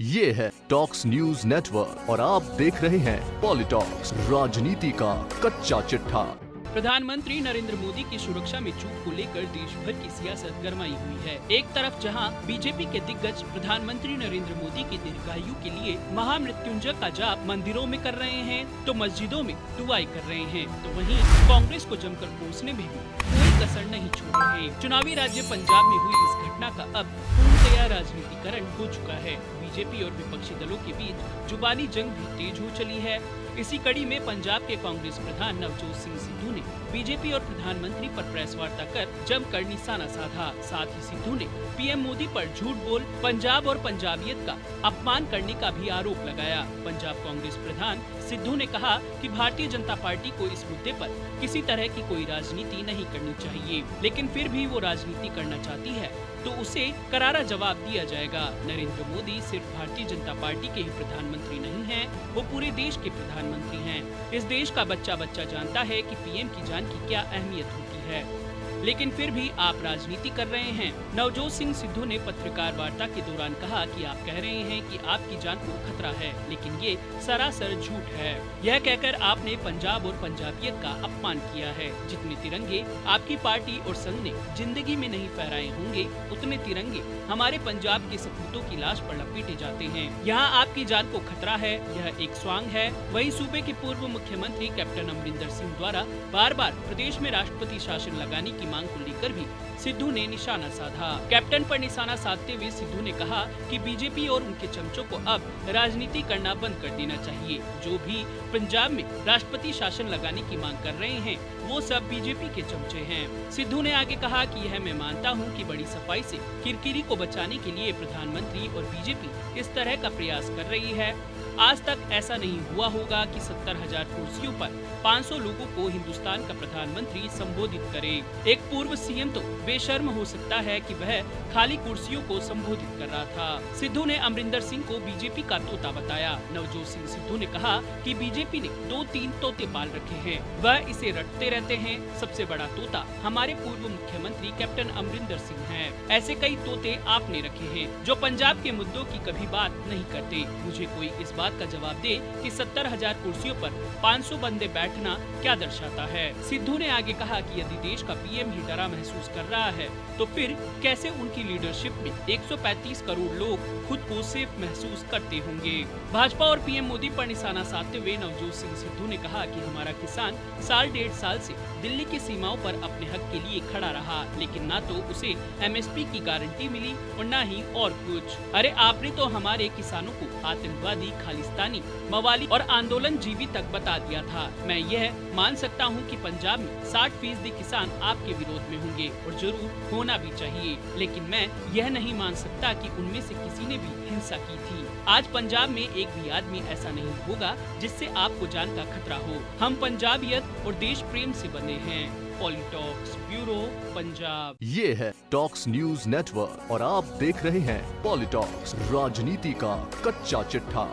ये है talks news network और आप देख रहे हैं पॉलिटॉक्स, राजनीति का कच्चा चिट्ठा। प्रधानमंत्री नरेंद्र मोदी की सुरक्षा में चूक को लेकर देश भर की सियासत गरमाई हुई है। एक तरफ जहां बीजेपी के दिग्गज प्रधानमंत्री नरेंद्र मोदी की दीर्घायु के लिए महामृत्युंजय का जाप मंदिरों में कर रहे हैं तो मस्जिदों में दुआएं कर रहे हैं, तो वहीं कांग्रेस को जमकर कोसने में भी कोई कसर नहीं छोड़ रहे। चुनावी राज्य पंजाब में हुई इस घटना का अब पूर्णतया राजनीतिकरण हो चुका है। बीजेपी और विपक्षी दलों के बीच जुबानी जंग भी तेज हो चली है। इसी कड़ी में पंजाब के कांग्रेस प्रधान नवजोत सिंह सिद्धू ने बीजेपी और प्रधानमंत्री पर प्रेस वार्ता कर जमकर निशाना साधा। साथ ही सिद्धू ने पीएम मोदी पर झूठ बोल पंजाब और पंजाबियत का अपमान करने का भी आरोप लगाया। पंजाब कांग्रेस प्रधान सिद्धू ने कहा कि भारतीय जनता पार्टी को इस मुद्दे पर किसी तरह की कोई राजनीति नहीं करनी चाहिए, लेकिन फिर भी वो राजनीति करना चाहती है तो उसे करारा जवाब दिया जाएगा। नरेंद्र मोदी सिर्फ भारतीय जनता पार्टी के ही प्रधानमंत्री नहीं हैं, वो पूरे देश के प्रधानमंत्री हैं। इस देश का बच्चा बच्चा जानता है कि पीएम की जान की क्या अहमियत होती है, लेकिन फिर भी आप राजनीति कर रहे हैं। नवजोत सिंह सिद्धू ने पत्रकार वार्ता के दौरान कहा कि आप कह रहे हैं कि आपकी जान को खतरा है, लेकिन ये सरासर झूठ है। यह कहकर आपने पंजाब और पंजाबियत का अपमान किया है। जितने तिरंगे आपकी पार्टी और संघ ने जिंदगी में नहीं फहराए होंगे, उतने तिरंगे हमारे पंजाब के सपूतों की लाश पर लपेटे जाते हैं। यहाँ आपकी जान को खतरा है, यह एक स्वांग है। वही सूबे के पूर्व मुख्यमंत्री कैप्टन अमरिंदर सिंह द्वारा बार बार प्रदेश में राष्ट्रपति शासन लगाने की मांग को लेकर भी सिद्धू ने निशाना साधा। कैप्टन पर निशाना साधते हुए सिद्धू ने कहा कि बीजेपी और उनके चमचों को अब राजनीति करना बंद कर देना चाहिए। जो भी पंजाब में राष्ट्रपति शासन लगाने की मांग कर रहे हैं वो सब बीजेपी के चमचे हैं। सिद्धू ने आगे कहा कि यह मैं मानता हूं कि बड़ी सफाई से किरकिरी को बचाने के लिए प्रधानमंत्री और बीजेपी इस तरह का प्रयास कर रही है। आज तक ऐसा नहीं हुआ होगा कि 70,000 कुर्सियों पर 500 लोगों को हिंदुस्तान का प्रधानमंत्री संबोधित करे। एक पूर्व सीएम तो बेशर्म हो सकता है कि वह खाली कुर्सियों को संबोधित कर रहा था। सिद्धू ने अमरिंदर सिंह को बीजेपी का तोता बताया। नवजोत सिंह सिद्धू ने कहा कि बीजेपी ने 2-3 तोते पाल रखे हैं, वह इसे रटते रहते हैं। सबसे बड़ा तोता हमारे पूर्व मुख्यमंत्री कैप्टन अमरिंदर सिंह हैं। ऐसे कई तोते आपने रखे हैं जो पंजाब के मुद्दों की कभी बात नहीं करते। मुझे कोई इस बात का जवाब दे कि 70,000 कुर्सियों पर 500 बंदे बैठना क्या दर्शाता है। सिद्धू ने आगे कहा कि यदि देश का पीएम ही डरा महसूस कर रहा है तो फिर कैसे उनकी लीडरशिप में 135 करोड़ लोग खुद को सेफ महसूस करते होंगे। भाजपा और पीएम मोदी पर निशाना साधते हुए नवजोत सिंह सिद्धू ने कहा कि हमारा किसान साल 1.5 साल से दिल्ली की सीमाओं पर अपने हक के लिए खड़ा रहा, लेकिन ना तो उसे एमएसपी की गारंटी मिली और न ही और कुछ। अरे आपने तो हमारे किसानों को आतंकवादी, खालिस्तानी, मवाली और आंदोलन जीवी तक बता दिया था। मैं यह मान सकता हूँ कि पंजाब में 60% किसान आपके विरोध में होंगे और जरूर होना भी चाहिए, लेकिन मैं यह नहीं मान सकता कि उनमें से किसी ने भी हिंसा की थी। आज पंजाब में एक भी आदमी ऐसा नहीं होगा जिससे आपको जान का खतरा हो। हम पंजाबियत और देश प्रेम से बने हैं। पॉलिटॉक्स ब्यूरो पंजाब। ये है टॉक्स न्यूज नेटवर्क और आप देख रहे हैं पॉलिटॉक्स, राजनीति का कच्चा चिट्ठा।